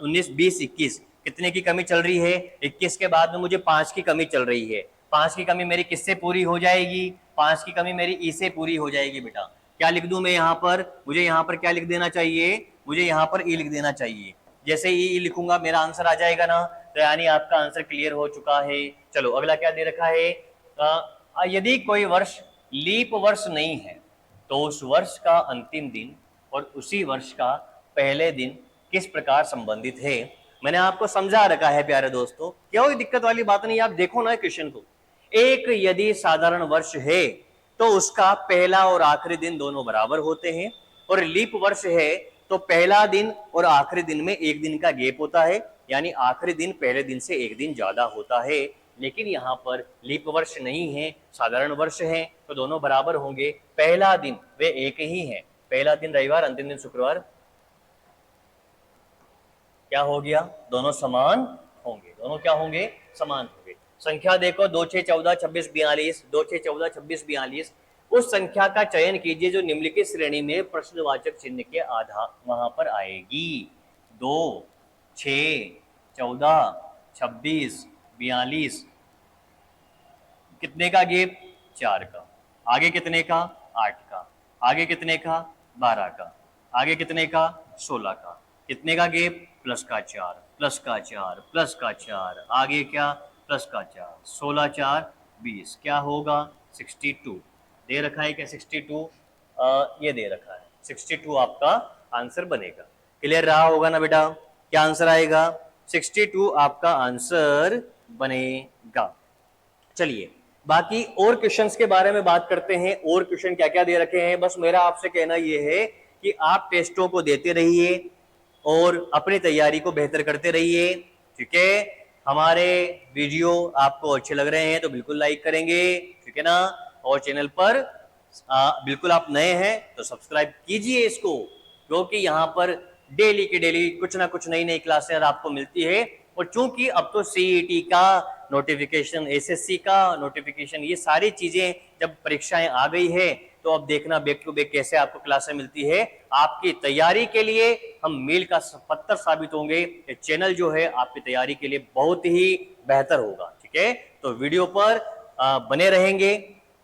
19 20 21 कितने की कमी चल रही है? 21 के बाद में मुझे 5 की कमी चल रही है। 5 की कमी मेरी किससे पूरी हो जाएगी? 5 की कमी मेरी ई से पूरी हो जाएगी बेटा। क्या लिख दूं मैं यहाँ पर? मुझे यहाँ पर क्या लिख देना चाहिए? मुझे यहाँ पर ई लिख देना चाहिए। जैसे ई लिखूंगा मेरा आंसर आ जाएगा ना, तो यानी आपका आंसर क्लियर हो चुका है। चलो अगला क्या दे रखा है? यदि कोई वर्ष लीप वर्ष नहीं है तो उस वर्ष का अंतिम दिन और उसी वर्ष का पहले दिन किस प्रकार संबंधित है? मैंने आपको समझा रखा है प्यारे दोस्तों, कोई दिक्कत वाली बात नहीं। आप देखो ना क्वेश्चन को, एक यदि साधारण वर्ष है तो उसका पहला और आखिरी दिन दोनों बराबर होते हैं, और लीप वर्ष है तो पहला दिन और आखिरी दिन में एक दिन का गैप होता है, यानी आखिरी दिन पहले दिन से एक दिन ज्यादा होता है। लेकिन यहाँ पर लीप वर्ष नहीं है, साधारण वर्ष है, तो दोनों बराबर होंगे। पहला दिन वे एक ही है, पहला दिन रविवार, अंतिम दिन शुक्रवार। क्या हो गया? दोनों समान होंगे, दोनों क्या होंगे? समान होंगे। संख्या देखो 2 6 14 26 42, 2 6 14 26 42। उस संख्या का चयन कीजिए जो निम्नलिखित श्रेणी में प्रश्नवाचक चिन्ह के आधार वहां पर आएगी। 2 6 14 26 42, कितने का गैप? 4 का। आगे कितने का? 8 का। आगे कितने का? 12 का। आगे कितने का? 16 का। कितने का गैप? प्लस का 4, प्लस का 4, प्लस का 4। आगे क्या? प्लस का 4। 16 4 20, क्या होगा? 62। दे रखा है क्या 62? ये दे रखा है 62 आपका आंसर बनेगा। क्लियर रहा होगा ना बेटा? क्या आंसर आएगा? 62 आपका आंसर बनेगा। चलिए बाकी और क्वेश्चंस के बारे में बात करते हैं। और क्वेश्चन क्या क्या दे रखे हैं? बस मेरा आपसे कहना यह है कि आप टेस्टों को देते रहिए और अपनी तैयारी को बेहतर करते रहिए। ठीक है, हमारे वीडियो आपको अच्छे लग रहे हैं तो बिल्कुल लाइक करेंगे, ठीक है ना। और चैनल पर बिल्कुल आप नए हैं तो सब्सक्राइब कीजिए इसको, क्योंकि यहाँ पर डेली की डेली कुछ ना कुछ नई नई क्लासें आपको मिलती है। और चूंकि अब तो सीईटी का नोटिफिकेशन, एसएससी का नोटिफिकेशन, ये सारी चीजें जब परीक्षाएं आ गई है तो अब देखना बैक टू बैक कैसे आपको क्लासें मिलती है। आपकी तैयारी के लिए हम मील का पत्थर साबित होंगे। ये चैनल जो है आपकी तैयारी के लिए बहुत ही बेहतर होगा। ठीक है, तो वीडियो पर बने रहेंगे,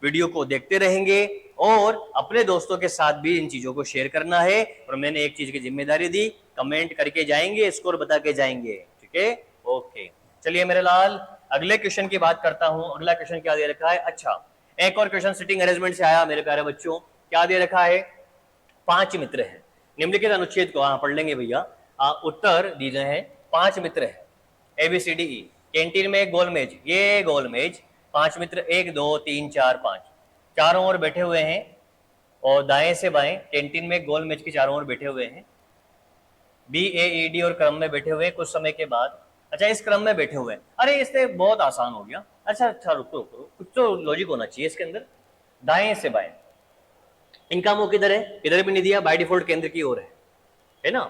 वीडियो को देखते रहेंगे और अपने दोस्तों के साथ भी इन चीजों को शेयर करना है। और मैंने एक चीज की जिम्मेदारी दी, कमेंट करके जाएंगे, स्कोर बता के जाएंगे। ठीक है, ओके। चलिए मेरे लाल, अगले क्वेश्चन की बात करता हूं। अगला क्वेश्चन क्या दे रखा है? अच्छा, एक और क्वेश्चन सिटिंग अरेंजमेंट से आया मेरे प्यारे बच्चों। क्या दे रखा है? 5 मित्र हैं, निम्नलिखित अनुच्छेद को पढ़ लेंगे भैया। उत्तर दिए हैं 5 मित्र है, ABCDE। कैंटीन में एक गोलमेज, ये गोलमेज, 5 मित्र 1 2 3 4 5 चारों ओर बैठे हुए हैं और दाएं से बाएं कैंटीन में गोलमेज के चारों ओर बैठे हुए हैं। BAED और क्रम में बैठे हुए कुछ समय के बाद। अच्छा, इस क्रम में बैठे हुए हैं। अरे इससे बहुत आसान हो गया। अच्छा अच्छा, रुको रुको, कुछ तो लॉजिक होना चाहिए इसके अंदर। दाएं से बाएं, इनका मुंह किधर है? इधर भी नहीं दिया, बाय डिफॉल्ट केंद्र की ओर है ना।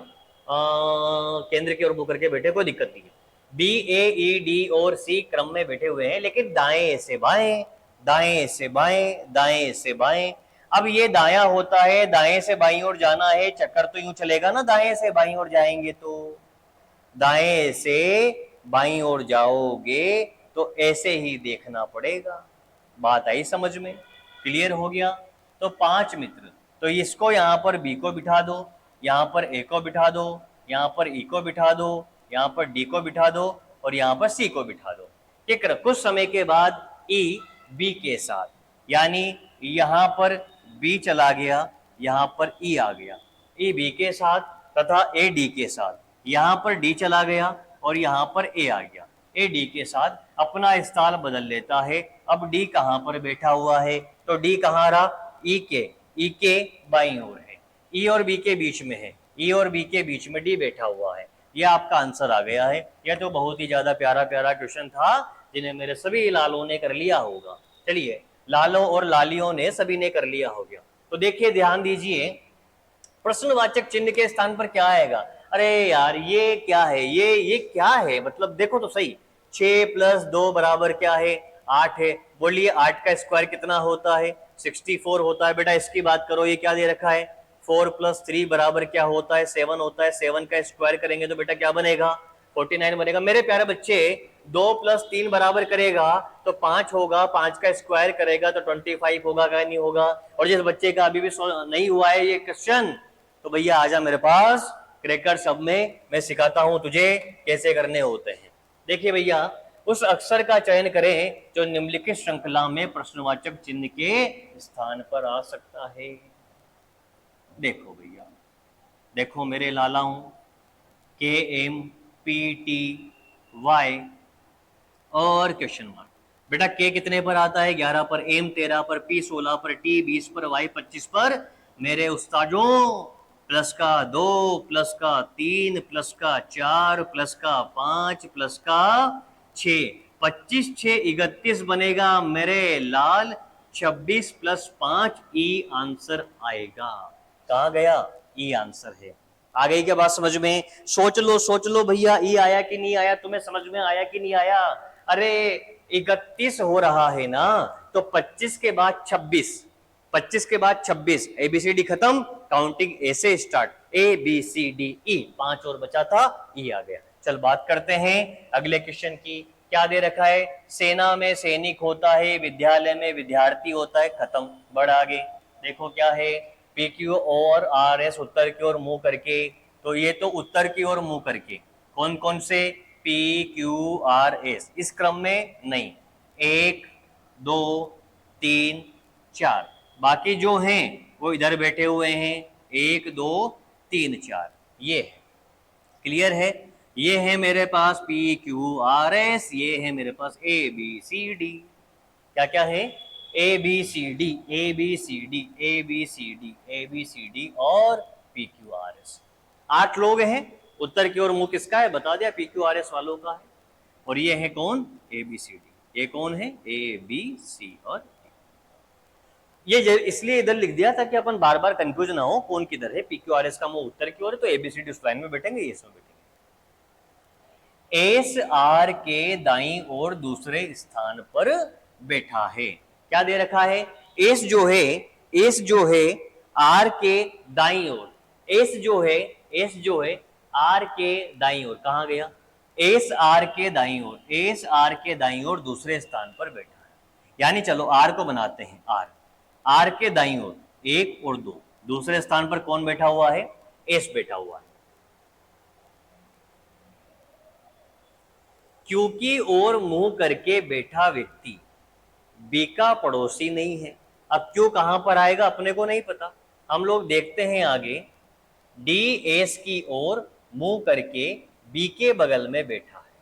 केंद्र की ओर मुंह करके बैठे, कोई दिक्कत नहीं है। BAED और C क्रम में बैठे हुए हैं, लेकिन दाएं से बाएं, दाएं से बाएं, दाएं से बाएं। अब ये दायां होता है, दाएं से बाईं ओर जाना है, चक्कर तो यूं चलेगा ना, दाएं से बाईं ओर जाएंगे तो दाएं से बाईं ओर जाओगे तो ऐसे ही देखना पड़ेगा। बात आई समझ में? क्लियर हो गया? तो 5 मित्र, तो इसको यहाँ पर B को बिठा दो, यहाँ पर A को बिठा दो, यहाँ पर E को बिठा दो, यहाँ पर D को बिठा दो और यहाँ पर C को बिठा दो। ठीक है, कुछ समय के बाद E B के साथ, यानी यहाँ पर B चला गया, यहाँ पर E आ गया, E B के साथ तथा A D के साथ। यहाँ पर D चला गया और यहाँ पर A आ गया। ए डी के साथ अपना स्थान बदल लेता है। अब डी कहां पर बैठा हुआ है, तो डी कहां रहा, ई के बाईं ओर है, ई और बी के बीच में है, ई और बी के बीच में डी बैठा हुआ है। यह आपका आंसर आ गया है। यह तो बहुत ही ज्यादा प्यारा प्यारा क्वेश्चन था जिन्हें मेरे सभी लालों ने कर लिया होगा। चलिए, लालों और लालियों ने सभी ने कर लिया हो गया। तो देखिए, ध्यान दीजिए, प्रश्नवाचक चिन्ह के स्थान पर क्या आएगा। अरे यार, ये क्या है, ये क्या है, मतलब देखो तो सही। 6 + 2 बराबर क्या है, 8 है। बोलिए 8 का स्क्वायर कितना होता है, 64 होता है। बेटा इसकी बात करो, ये क्या दे रखा है, 4 + 3 बराबर क्या होता है, 7 होता है। 7 का स्क्वायर करेंगे तो बेटा क्या बनेगा, 49 बनेगा। मेरे प्यारे बच्चे, 2 + 3 बराबर करेगा तो 5 होगा, 5 का स्क्वायर करेगा तो 25 होगा, क्या नहीं होगा। और जिस बच्चे का अभी भी नहीं हुआ है ये क्वेश्चन, तो भैया आजा मेरे पास, क्रैकर सब में मैं सिखाता हूं तुझे कैसे करने होते हैं। देखिए भैया, उस अक्षर का चयन करें जो निम्नलिखित श्रृंखला में प्रश्नवाचक चिन्ह के स्थान पर आ सकता है। देखो भैया, देखो मेरे लालाओं, KM PT Y और क्वेश्चन मार्क। बेटा के कितने पर आता है, 11 पर, M 13 पर, P 16 पर, T 20 पर, Y 25 पर। मेरे उस्तादों, प्लस का 2 प्लस का 3 प्लस का 4 प्लस का 5 प्लस का 6, 25 6 31 बनेगा मेरे लाल। 26 + 5 ई आंसर आएगा। कहा गया, ई आंसर है। आ गई क्या बात समझ में, सोच लो भैया, ई आया कि नहीं आया, तुम्हें समझ में आया कि नहीं आया। अरे 31 हो रहा है ना, तो 25 के बाद 26, 25 के बाद 26, ABCD खत्म, काउंटिंग ए से स्टार्ट, ABCDE, 5 और बचा था, ई आ गया। चल बात करते हैं अगले क्वेश्चन की। क्या दे रखा है, सेना में सैनिक होता है, विद्यालय में विद्यार्थी होता है, खत्म। बढ़ आगे देखो क्या है, PQ और RS उत्तर की ओर मुंह करके, तो ये तो उत्तर की ओर मुंह करके, कौन कौन से, PQRS, इस क्रम में नहीं, 1 2 3 4, बाकी जो हैं वो इधर बैठे हुए हैं, 1 2 3 4, ये है। क्लियर है, ये है मेरे पास PQRS, ये है मेरे पास ABCD। क्या क्या है, ABCD ABCD ABCD ABCD और PQRS। 8 लोग हैं, उत्तर की ओर मुंह किसका है, बता दिया, PQRS वालों का है। और ये है कौन, ABCD। ये कौन है, ABC और ये इसलिए इधर लिख दिया ताकि अपन बार बार कंफ्यूज ना हो कौन किधर है। PQRS का मुंह उत्तर की ओर है तो ABCD उस लाइन में बैठेंगे, ये इसमें बैठेंगे। एस आर के दाईं ओर दूसरे स्थान पर बैठा है। क्या दे रखा है, एस जो है, एस जो है आर के दाईं ओर, एस जो है, एस जो है आर के दाईं ओर, कहां गया, एस आर के दाईं ओर, एस आर के दाईं ओर दूसरे स्थान पर बैठा है। यानी चलो आर को बनाते हैं, आर, आर के दाईं ओर 1 और 2, दूसरे स्थान पर कौन बैठा हुआ है, एस बैठा हुआ है। क्यू की ओर मुंह करके बैठा व्यक्ति बी का पड़ोसी नहीं है। अब क्यू कहां पर आएगा अपने को नहीं पता, हम लोग देखते हैं आगे। डी एस की ओर मुंह करके बी के बगल में बैठा है,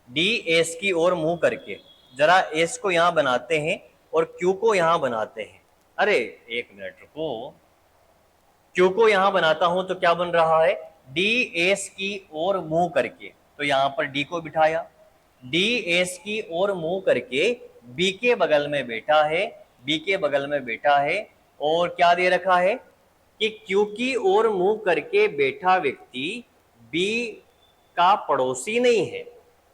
डी एस की ओर मुंह करके, जरा एस को यहां बनाते हैं और क्यू को यहां बनाते हैं। अरे 1 मिनट रुको, क्यू को यहां बनाता हूं तो क्या बन रहा है, डी एस की ओर मुंह करके, तो यहां पर डी को बिठाया, डी एस की ओर मुंह करके बी के बगल में बैठा है, बी के बगल में बैठा है। और क्या दे रखा है कि क्यू की ओर मुंह करके बैठा व्यक्ति बी का पड़ोसी नहीं है।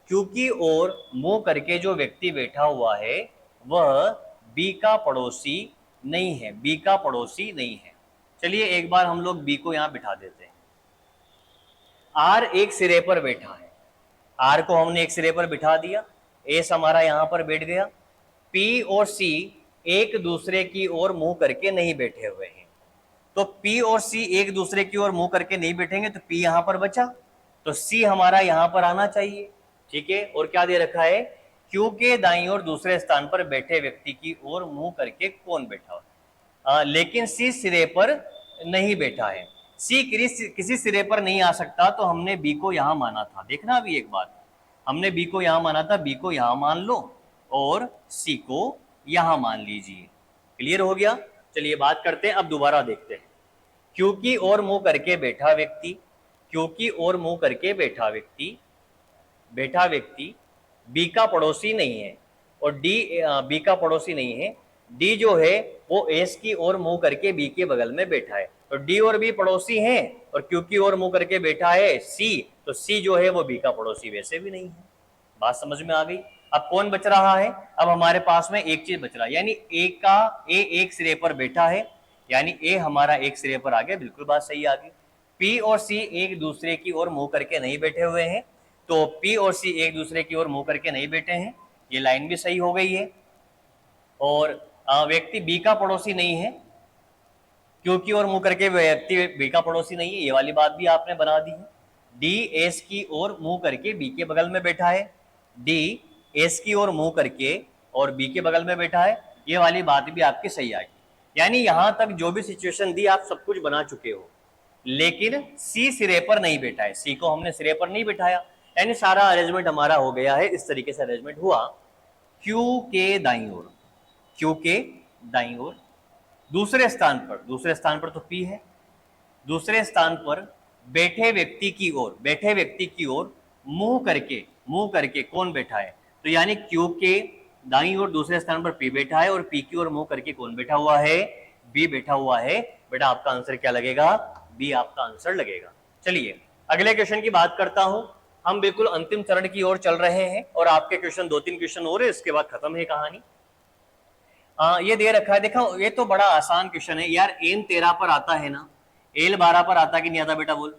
क्यू की ओर मुंह करके जो व्यक्ति बैठा हुआ है वह बी का पड़ोसी नहीं है, बी का पड़ोसी नहीं है। चलिए एक बार हम लोग बी को यहां बिठा देते हैं। आर एक सिरे पर बैठा है, आर को हमने एक सिरे पर बिठा दिया, एस हमारा यहां पर बैठ गया। पी और सी एक दूसरे की ओर मुंह करके नहीं बैठे हुए हैं, तो पी और सी एक दूसरे की ओर मुंह करके नहीं बैठेंगे तो पी यहां पर बचा, तो सी हमारा यहां पर आना चाहिए। ठीक है, और क्या दे रखा है, क्यू के दाईं ओर दूसरे स्थान पर बैठे व्यक्ति की ओर मुंह करके कौन बैठा हुआ, लेकिन सी सिरे पर नहीं बैठा है। सी किसी सिरे पर नहीं आ सकता, तो हमने बी को यहां माना था। देखना अभी एक बात, हमने बी को यहां माना था, बी को यहां मान लो और सी को यहां मान लीजिए। क्लियर हो गया? चलिए बात करते हैं, अब दोबारा देखते हैं। क्यू की ओर मुंह करके बैठा व्यक्ति, क्यू की ओर मुंह करके बैठा व्यक्ति बी का पड़ोसी नहीं है और डी बी का पड़ोसी नहीं है। डी जो है वो एस की ओर मुंह करके बी के बगल में बैठा है, तो डी और बी पड़ोसी हैं और क्यू की ओर मुंह करके बैठा है सी, तो सी जो है वो बी का पड़ोसी वैसे भी नहीं है। बात समझ में आ गई? अब कौन बच रहा है? अब हमारे पास में एक चीज बच रहा है, यानी ए एक सिरे पर बैठा है, यानी ए हमारा एक सिरे पर आ गया। बिल्कुल बात सही आ गई। पी और सी एक दूसरे की ओर मुंह करके नहीं बैठे हुए हैं, तो पी और सी एक दूसरे की ओर मुंह करके नहीं बैठे हैं, ये लाइन भी सही हो गई है। और व्यक्ति बी का पड़ोसी नहीं है, क्योंकि और मुंह करके व्यक्ति बी का पड़ोसी नहीं है, ये वाली बात भी आपने बना दी है। डी एस की ओर मुंह करके बी के बगल में बैठा है, डी एस की ओर मुंह करके और बी के बगल में बैठा है, ये वाली बात भी आपकी सही आ गई। यानी यहां तक जो भी सिचुएशन दी आप सब कुछ बना चुके हो, लेकिन सी सिरे पर नहीं बैठा है, सी को हमने सिरे पर नहीं बैठाया, यानी सारा अरेंजमेंट हमारा हो गया है। इस तरीके से अरेंजमेंट हुआ। क्यू के दाईं ओर, क्यू के दाईं ओर दूसरे स्थान पर तो पी है, दूसरे स्थान पर बैठे व्यक्ति की ओर मुंह करके कौन बैठा है? तो यानी क्यू के दाईं ओर दूसरे स्थान पर पी बैठा है और पी की ओर मुंह करके कौन बैठा हुआ है? बी बैठा हुआ है। बेटा आपका आंसर क्या लगेगा? बी आपका आंसर लगेगा। चलिए अगले क्वेश्चन की बात करता हूं। हम बिल्कुल अंतिम चरण की ओर चल रहे हैं और आपके क्वेश्चन 2-3 क्वेश्चन और है, इसके बाद खत्म है कहानी। ये दे रखा है, देखो ये तो बड़ा आसान क्वेश्चन है यार। एन 13 पर आता है ना, एल 12 पर आता कि नहीं आता बेटा बोल?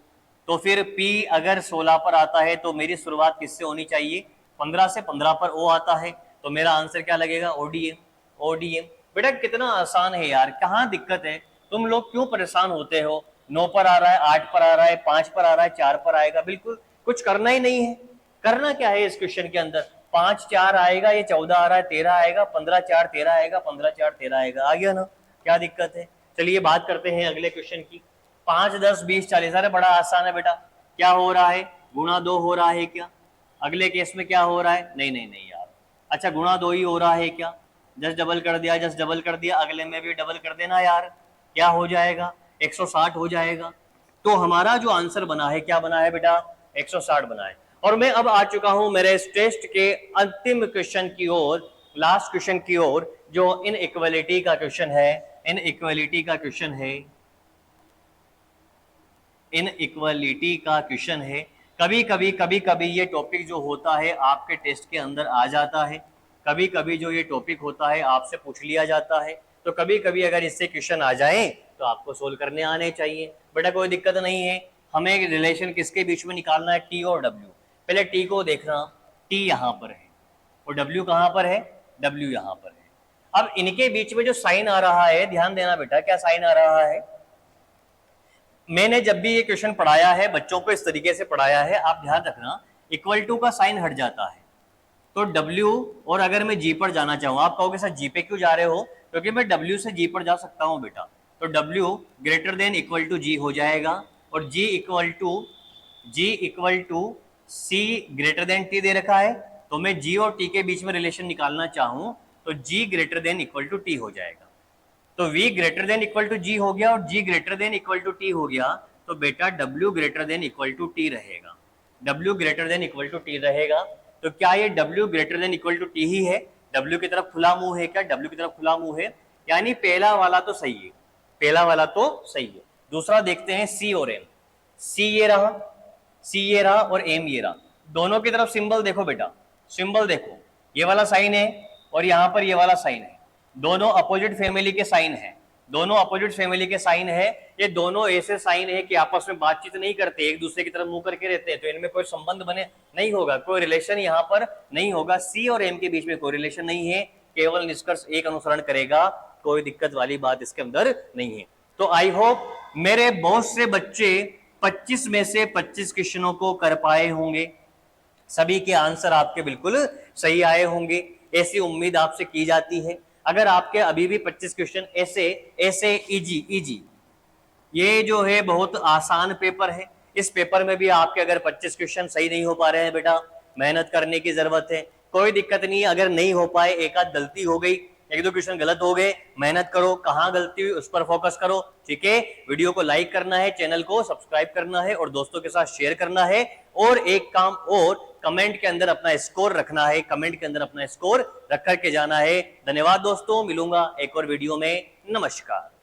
तो फिर पी अगर 16 पर आता है तो मेरी शुरुआत किससे होनी चाहिए? 15 से। 15 पर ओ आता है, तो मेरा आंसर क्या लगेगा? ओडीएम। ओडीएम बेटा कितना आसान है यार, कहाँ दिक्कत है? तुम लोग क्यों परेशान होते हो? 9 पर आ रहा है, 8 पर आ रहा है, 5 पर आ रहा है, 4 पर आएगा, बिल्कुल कुछ करना ही नहीं है। करना क्या है इस क्वेश्चन के अंदर? 5 4 आएगा, ये 14 आ रहा है, 13 आएगा, 15 4 13 आएगा, 15 4 13 आएगा, आ गया ना? क्या दिक्कत है? चलिए बात करते हैं अगले क्वेश्चन की। 5 10 20 40, अरे बड़ा आसान है बेटा। क्या हो रहा है? गुणा 2 हो रहा है क्या? अगले केस में क्या हो रहा है? नहीं नहीं नहीं यार, अच्छा गुणा 2 ही हो रहा है क्या? जस्ट डबल कर दिया, जस्ट डबल कर दिया, अगले में भी डबल कर देना यार, क्या हो जाएगा? 160 हो जाएगा। तो हमारा जो आंसर बना है, क्या बना है बेटा? 160 बना है। और मैं अब आ चुका हूं मेरे इस टेस्ट के अंतिम क्वेश्चन की ओर, लास्ट क्वेश्चन की ओर, जो इनइक्वालिटी का क्वेश्चन है। इनइक्वालिटी का क्वेश्चन है, इनइक्वालिटी का क्वेश्चन है। कभी कभी ये टॉपिक जो होता है आपके टेस्ट के अंदर आ जाता है, कभी कभी जो ये टॉपिक होता है आपसे पूछ लिया जाता है, तो कभी कभी अगर इससे क्वेश्चन आ जाए तो आपको सोल्व करने आने चाहिए। बेटा कोई दिक्कत नहीं है। हमें रिलेशन किसके बीच में निकालना है? टी और डब्ल्यू। पहले टी को देखना, टी यहाँ पर है और डब्ल्यू कहाँ पर है? डब्ल्यू यहाँ पर है। अब इनके बीच में जो साइन आ रहा है, ध्यान देना बेटा, क्या साइन आ रहा है? मैंने जब भी ये क्वेश्चन पढ़ाया है बच्चों को, इस तरीके से पढ़ाया है, आप ध्यान रखना, इक्वल टू का साइन हट जाता है तो W, और अगर मैं G पर जाना चाहूँ, आप कहोगे सर G पे क्यों जा रहे हो? क्योंकि मैं W से G पर जा सकता हूँ बेटा, तो W greater than equal to G हो जाएगा और G equal to C greater than T दे रखा है, तो मैं G और T के बीच में रिलेशन निकालना चाहूँ तो G greater than equal to T हो जाएगा। तो V greater than equal to G हो गया और G greater than equal to T हो गया, तो बेटा W greater than equal to T रहेगा। W greater than equal to T रहेगा। तो क्या ये W greater than equal to T ही है? W की तरफ खुला मुंह है क्या? W की तरफ खुला मुंह है, यानी पहला वाला तो सही है, पहला वाला तो सही है। दूसरा देखते हैं C और M। C ये रहा, C ये रहा और M ये रहा। दोनों की तरफ सिंबल देखो बेटा, सिंबल देखो, ये वाला साइन है और यहाँ पर ये वाला साइन है, दोनों अपोजिट फैमिली के साइन है, दोनों अपोजिट फैमिली के साइन है। ये दोनों ऐसे साइन है कि आपस में बातचीत नहीं करते, एक दूसरे की तरफ मुंह करके रहते हैं, तो इनमें कोई संबंध बने नहीं होगा, कोई रिलेशन यहाँ पर नहीं होगा। सी और एम के बीच में कोई रिलेशन नहीं है, केवल निष्कर्ष एक अनुसरण करेगा, कोई दिक्कत वाली बात इसके अंदर नहीं है। तो आई होप मेरे बहुत से बच्चे 25 में से 25 क्वेश्चनों को कर पाए होंगे, सभी के आंसर आपके बिल्कुल सही आए होंगे, ऐसी उम्मीद आपसे की जाती है। अगर आपके अभी भी 25 क्वेश्चन ऐसे इजी, ये जो है बहुत आसान पेपर है, इस पेपर में भी आपके अगर 25 क्वेश्चन सही नहीं हो पा रहे हैं बेटा, मेहनत करने की जरूरत है। कोई दिक्कत नहीं है, अगर नहीं हो पाए, एक आध गलती हो गई, एक दो क्वेश्चन गलत हो गए, मेहनत करो, कहाँ गलती हुई उस पर फोकस करो, ठीक है। वीडियो को लाइक करना है, चैनल को सब्सक्राइब करना है और दोस्तों के साथ शेयर करना है। और एक काम और, कमेंट के अंदर अपना स्कोर रखना है, कमेंट के अंदर अपना स्कोर रख करके जाना है। धन्यवाद दोस्तों, मिलूंगा एक और वीडियो में। नमस्कार।